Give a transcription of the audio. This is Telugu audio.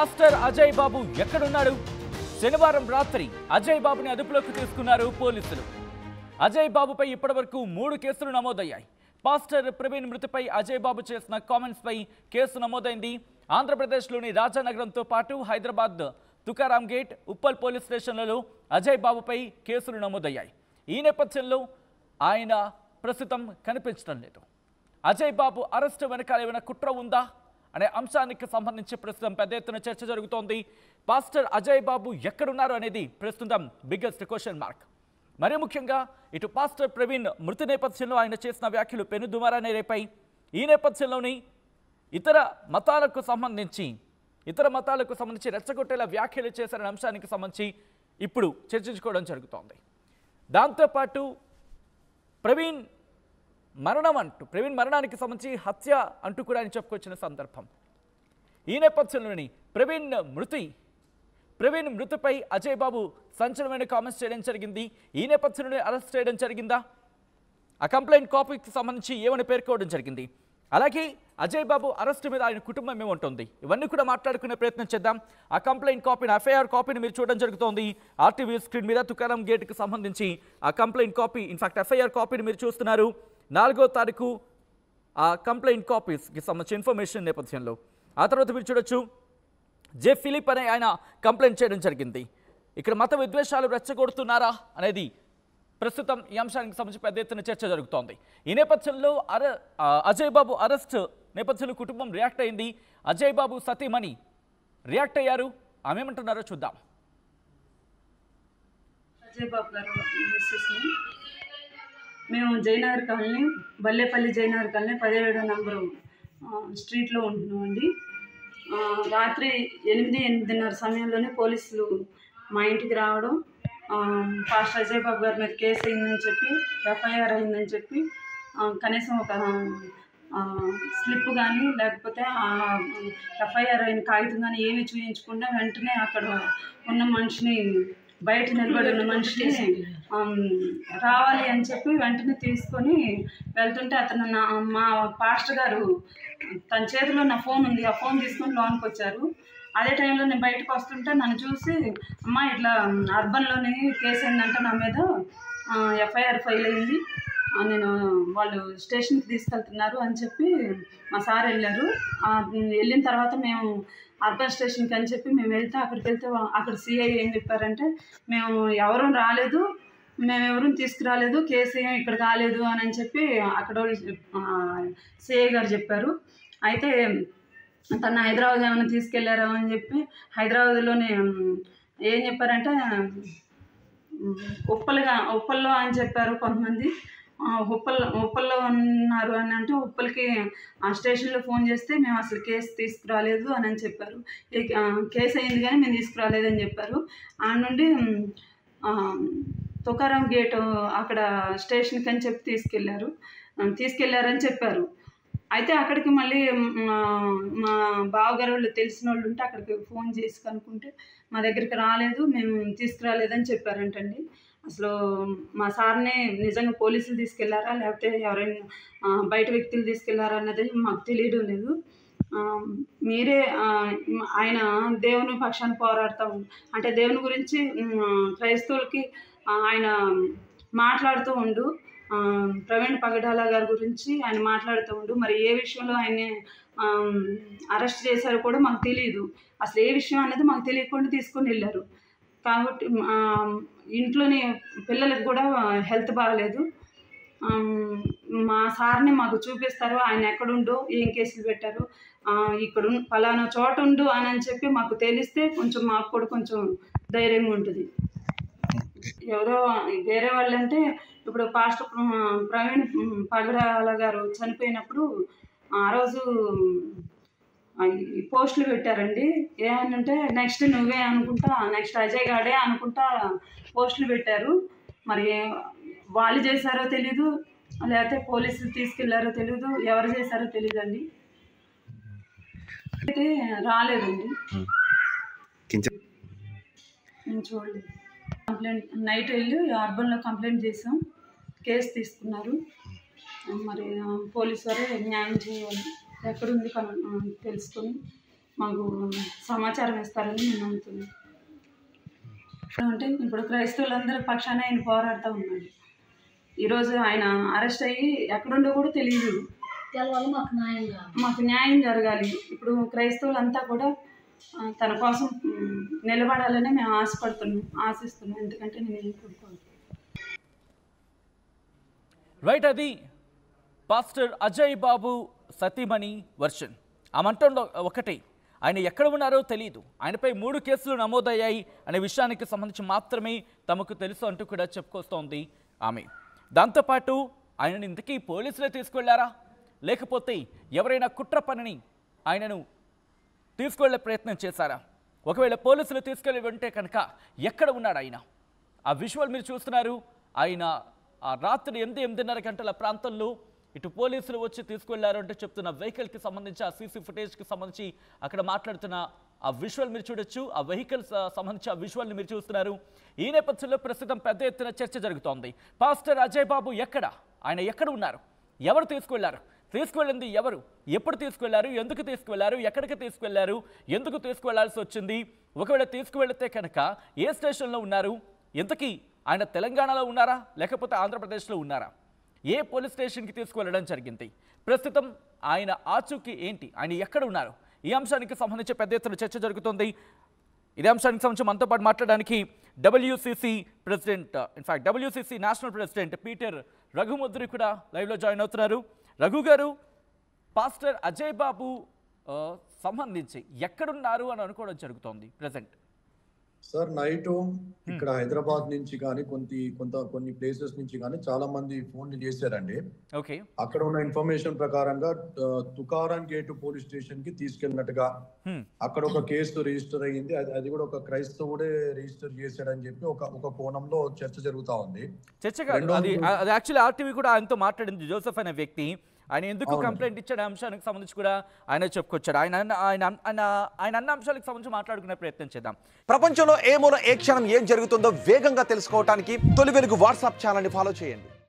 పాస్టర్ అజయ్ బాబు ఎక్కడున్నాడు? శనివారం రాత్రి అజయ్ బాబుని అదుపులోకి తీసుకున్నారు పోలీసులు. అజయ్ బాబుపై ఇప్పటివరకు 3 కేసులు నమోదయ్యాయి. పాస్టర్ ప్రవీణ్ మృతిపై అజయ్ బాబు చేసిన కామెంట్స్ పై కేసు నమోదైంది. ఆంధ్రప్రదేశ్లోని రాజానగరంతో పాటు హైదరాబాద్ తుకారాం గేట్, ఉప్పల్ పోలీస్ స్టేషన్లలో అజయ్ బాబుపై కేసులు నమోదయ్యాయి. ఈ నేపథ్యంలో ఆయన ప్రస్తుతం కనిపించడం లేదు. అజయ్ బాబు అరెస్టు వెనకాల ఏమైనా కుట్ర ఉందా అనే అంశానికి సంబంధించి ప్రస్తుతం పెద్ద ఎత్తున చర్చ జరుగుతోంది. పాస్టర్ అజయ్ బాబు ఎక్కడున్నారు అనేది ప్రస్తుతం బిగ్గెస్ట్ క్వశ్చన్ మార్క్. మరీ ముఖ్యంగా ఇటు పాస్టర్ ప్రవీణ్ మృతి నేపథ్యంలో ఆయన చేసిన వ్యాఖ్యలు పెనుదుమారాన్ని రేపాయి. ఈ నేపథ్యంలోని ఇతర మతాలకు సంబంధించి రెచ్చగొట్టేలా వ్యాఖ్యలు చేశారనే అంశానికి సంబంధించి ఇప్పుడు చర్చించుకోవడం జరుగుతోంది. దాంతోపాటు ప్రవీణ్ మరణానికి సంబంధించి హత్య అంటూ కూడా ఆయన చెప్పుకొచ్చిన సందర్భం. ఈ నేపథ్యంలోని ప్రవీణ్ మృతిపై అజయ్ బాబు సంచలనమైన కామెంట్స్ చేయడం జరిగింది. ఈ నేపథ్యంలోనే అరెస్ట్ చేయడం జరిగిందా? ఆ కంప్లైంట్ కాపీకి సంబంధించి ఏమని పేర్కోవడం జరిగింది? అలాగే అజయ్ బాబు అరెస్ట్ మీద ఆయన కుటుంబం ఏముంటుంది? ఇవన్నీ కూడా మాట్లాడుకునే ప్రయత్నం చేద్దాం. ఆ కంప్లైంట్ కాపీని, ఎఫ్ఐఆర్ కాపీని మీరు చూడడం జరుగుతోంది. ఆర్టీవీ స్క్రీన్ మీద తుకారాం గేట్కి సంబంధించి ఆ కంప్లైంట్ కాపీ, ఇన్ఫాక్ట్ ఎఫ్ఐఆర్ కాపీని మీరు చూస్తున్నారు. 4వ తారీఖు ఆ కంప్లైంట్ కాపీస్కి సంబంధించిన ఇన్ఫర్మేషన్ నేపథ్యంలో ఆ తర్వాత మీరు చూడొచ్చు జే ఫిలిప్ అనే ఆయన కంప్లైంట్ చేయడం జరిగింది. ఇక్కడ మత విద్వేషాలు రెచ్చగొడుతున్నారా అనేది ప్రస్తుతం ఈ అంశానికి సంబంధించి పెద్ద ఎత్తున చర్చ జరుగుతోంది. ఈ నేపథ్యంలో అజయ్ బాబు అరెస్ట్ నేపథ్యంలో కుటుంబం రియాక్ట్ అయింది. అజయ్ బాబు సతీమణి రియాక్ట్ అయ్యారు. ఆమె ఏమంటున్నారో చూద్దాం. అజయ్ బాబు గారు మేము జయనగర్ కాలనీ, బల్లేపల్లి జయనగర్ కాలనీ 17వ నంబరు స్ట్రీట్లో ఉంటున్నామండి. రాత్రి 8:30 సమయంలోనే పోలీసులు మా ఇంటికి రావడం, పాస్టర్ అజయ్ బాబు గారి మీద కేసు అయిందని చెప్పి, ఎఫ్ఐఆర్ అయిందని చెప్పి, కనీసం ఒక స్లిప్ కానీ లేకపోతే ఎఫ్ఐఆర్ అయిన కాగితం కానీ ఏమీ చూపించకుండా వెంటనే అక్కడ ఉన్న మనిషిని, బయట నిలబడి ఉన్న మనిషిని రావాలి అని చెప్పి వెంటనే తీసుకొని వెళ్తుంటే అతను మా పాస్టర్ గారు తన చేతిలో నా ఫోన్ ఉంది, ఆ ఫోన్ తీసుకొని లోనికి వచ్చారు. అదే టైంలో నేను బయటకు వస్తుంటే నన్ను చూసి, అమ్మ ఇట్లా అర్బన్లోని కేసు అయిందంటే నా మీద ఎఫ్ఐఆర్ ఫైల్ అయింది, నేను వాళ్ళు స్టేషన్కి తీసుకెళ్తున్నారు అని చెప్పి మా సార్ వెళ్ళారు. వెళ్ళిన తర్వాత మేము అర్బన్ స్టేషన్కి అని చెప్పి మేము వెళ్తే అక్కడ సిఐ ఏం చెప్పారంటే, మేము ఎవరూ రాలేదు, మేమెవరూ తీసుకురాలేదు, కేసు ఏం ఇక్కడ కాలేదు అని చెప్పి అక్కడ సిఐ గారు చెప్పారు. అయితే తను హైదరాబాద్ ఏమైనా తీసుకెళ్లారా అని చెప్పి హైదరాబాద్లోనే ఏం చెప్పారంటే ఉప్పల్లో అని చెప్పారు కొంతమంది. ఉప్పల్లో ఉన్నారు అని అంటే ఉప్పల్కి ఆ స్టేషన్లో ఫోన్ చేస్తే మేము అసలు కేసు తీసుకురాలేదు అని చెప్పారు. కేసు అయింది కానీ మేము తీసుకురాలేదని చెప్పారు. ఆ నుండి తుకారాం గేటు అక్కడ స్టేషన్కి అని చెప్పి తీసుకెళ్లారని చెప్పారు. అయితే అక్కడికి మళ్ళీ మా బావగారు వాళ్ళు తెలిసిన వాళ్ళు ఉంటే అక్కడికి ఫోన్ చేసి కనుక్కుంటే మా దగ్గరికి రాలేదు, మేము తీసుకురాలేదని చెప్పారంటండి. అసలు మా సార్ని నిజంగా పోలీసులు తీసుకెళ్లారా లేకపోతే ఎవరైనా బయట వ్యక్తులు తీసుకెళ్లారా అన్నది మాకు తెలియడం లేదు. మీరే ఆయన దేవుని పక్షాన్ని పోరాడతాం అంటే దేవుని గురించి క్రైస్తవులకి ఆయన మాట్లాడుతూ ఉండు, ప్రవీణ్ పగడాల గారి గురించి ఆయన మాట్లాడుతూ ఉండు. మరి ఏ విషయంలో ఆయన్ని అరెస్ట్ చేశారో కూడా మాకు తెలియదు. అసలు ఏ విషయం అనేది మాకు తెలియకుండా తీసుకొని వెళ్ళారు. కాబట్టి ఇంట్లోని పిల్లలకు కూడా హెల్త్ బాగలేదు. మా సార్ని మాకు చూపిస్తారు, ఆయన ఎక్కడుండో, ఏం కేసులు పెట్టారు, ఇక్కడ పలానా చోట ఉండు అని చెప్పి మాకు తెలిస్తే కొంచెం మాకు కూడా కొంచెం ధైర్యంగా ఉంటుంది. ఎవరో వేరే వాళ్ళంటే ఇప్పుడు పాస్టర్ ప్రవీణ్ పగడాల గారు చనిపోయినప్పుడు ఆ రోజు పోస్టులు పెట్టారండి. ఏమనంటే నెక్స్ట్ నువ్వే అనుకుంటా, నెక్స్ట్ అజయ్ గాడే అనుకుంటా పోస్టులు పెట్టారు. మరి వాళ్ళు చేశారో తెలీదు, లేకపోతే పోలీసులు తీసుకెళ్లారో తెలీదు, ఎవరు చేశారో తెలీదండి. అయితే రాలేదండి, నేను చూడలేదు. కంప్లైంట్ నైట్ వెళ్ళి అర్బన్లో కంప్లైంట్ చేసాం, కేసు తీసుకున్నారు. మరి పోలీసు వారే న్యాయం చేయాలి, ఎక్కడుంది తెలుసుకొని మాకు సమాచారం ఇస్తారని నేను నమ్ముతున్నాను. అంటే ఇప్పుడు క్రైస్తవులందరి పక్షాన ఆయన పోరాడుతూ ఉన్నాడు. ఈరోజు ఆయన అరెస్ట్ అయ్యి ఎక్కడుండో కూడా తెలియదు. మాకు న్యాయం జరగాలి. ఇప్పుడు క్రైస్తవులంతా కూడా తన కోసం నిలబడాలని మేము ఆశిస్తున్నాం. ఎందుకంటే నేను ఏం కోరుకోను. రైట్, అది పాస్టర్ అజయ్ బాబు సతీమణి వర్షన్. ఆమంటంలో ఒకటి, ఆయన ఎక్కడ ఉన్నారో తెలియదు, ఆయనపై 3 కేసులు నమోదయ్యాయి అనే విషయానికి సంబంధించి మాత్రమే తమకు తెలుసు అంటూ కూడా చెప్పుకొస్తోంది ఆమె. దాంతోపాటు ఆయనను ఇంతకీ పోలీసులే తీసుకెళ్లారా, లేకపోతే ఎవరైనా కుట్ర పనిని ఆయనను తీసుకెళ్లే ప్రయత్నం చేశారా? ఒకవేళ పోలీసులు తీసుకెళ్ళి ఉంటే కనుక ఎక్కడ ఉన్నాడు ఆయన? ఆ విజువల్ మీరు చూస్తున్నారు. ఆయన ఆ రాత్రి 8:30 గంటల ప్రాంతంలో ఇటు పోలీసులు వచ్చి తీసుకెళ్లారు అంటే చెప్తున్న వెహికల్కి సంబంధించి, ఆ సీసీ ఫుటేజ్కి సంబంధించి అక్కడ మాట్లాడుతున్న ఆ విజువల్ మీరు చూడొచ్చు. ఆ వెహికల్స్ సంబంధించి ఆ విజువల్ని మీరు చూస్తున్నారు. ఈ నేపథ్యంలో ప్రస్తుతం పెద్ద ఎత్తున చర్చ జరుగుతోంది. పాస్టర్ అజయ్ బాబు ఎక్కడ, ఆయన ఎక్కడ ఉన్నారు, ఎవరు తీసుకెళ్లారు, తీసుకువెళ్ళింది ఎవరు, ఎప్పుడు తీసుకువెళ్లారు, ఎందుకు తీసుకువెళ్లారు, ఎక్కడికి తీసుకువెళ్లారు, ఎందుకు తీసుకువెళ్లాల్సి వచ్చింది, ఒకవేళ తీసుకువెళితే కనుక ఏ స్టేషన్లో ఉన్నారు, ఇంతకీ ఆయన తెలంగాణలో ఉన్నారా లేకపోతే ఆంధ్రప్రదేశ్లో ఉన్నారా, ఏ పోలీస్ స్టేషన్కి తీసుకువెళ్ళడం జరిగింది, ప్రస్తుతం ఆయన ఆచూకీ ఏంటి, ఆయన ఎక్కడ ఉన్నారు, ఈ అంశానికి సంబంధించి పెద్ద ఎత్తున చర్చ జరుగుతుంది. ఇదే అంశానికి సంబంధించి మనతో పాటు మాట్లాడడానికి WCC president, in fact WCC national president Peter Raghumudri కూడా లైవ్లో జాయిన్ అవుతున్నారు. రఘు గారు, పాస్టర్ అజయ్ బాబు సంబంధించి ఎక్కడున్నారు అని అనుకోవడం జరుగుతోంది ప్రెసెంట్? సార్, నైట్ ఇక్కడ హైదరాబాద్ నుంచి కానీ కొన్ని ప్లేసెస్ నుంచి కానీ చాలా మంది ఫోన్లు చేశారండి. ఓకే, అక్కడ ఉన్న ఇన్ఫర్మేషన్ ప్రకారంగా తుకారాం గేట్ పోలీస్ స్టేషన్ కి తీసుకెళ్ళినట్టుగా అక్కడ ఒక కేసు రిజిస్టర్ అయ్యింది. అది కూడా ఒక క్రైస్తవుడే రిజిస్టర్ చేశాడని చెప్పి ఒక కోణంలో చర్చ జరుగుతా ఉంది. చర్చ కాదు, అది యాక్చువల్లీ RTV కూడా ఆయనతో మాట్లాడింది. జోసెఫ్ అనే వ్యక్తి ఆయన ఎందుకు కంప్లైంట్ ఇచ్చాడు అంశానికి సంబంధించి కూడా ఆయన చెప్పుకొచ్చాడు. ఆయన అన్న అంశాలకు సంబంధించి మాట్లాడుకునే ప్రయత్నం చేద్దాం. ప్రపంచంలో ఏ మూల ఏ క్షణం ఏం జరుగుతుందో వేగంగా తెలుసుకోవడానికి తొలి వెలుగు వాట్సాప్ ఛానల్ని ఫాలో చేయండి.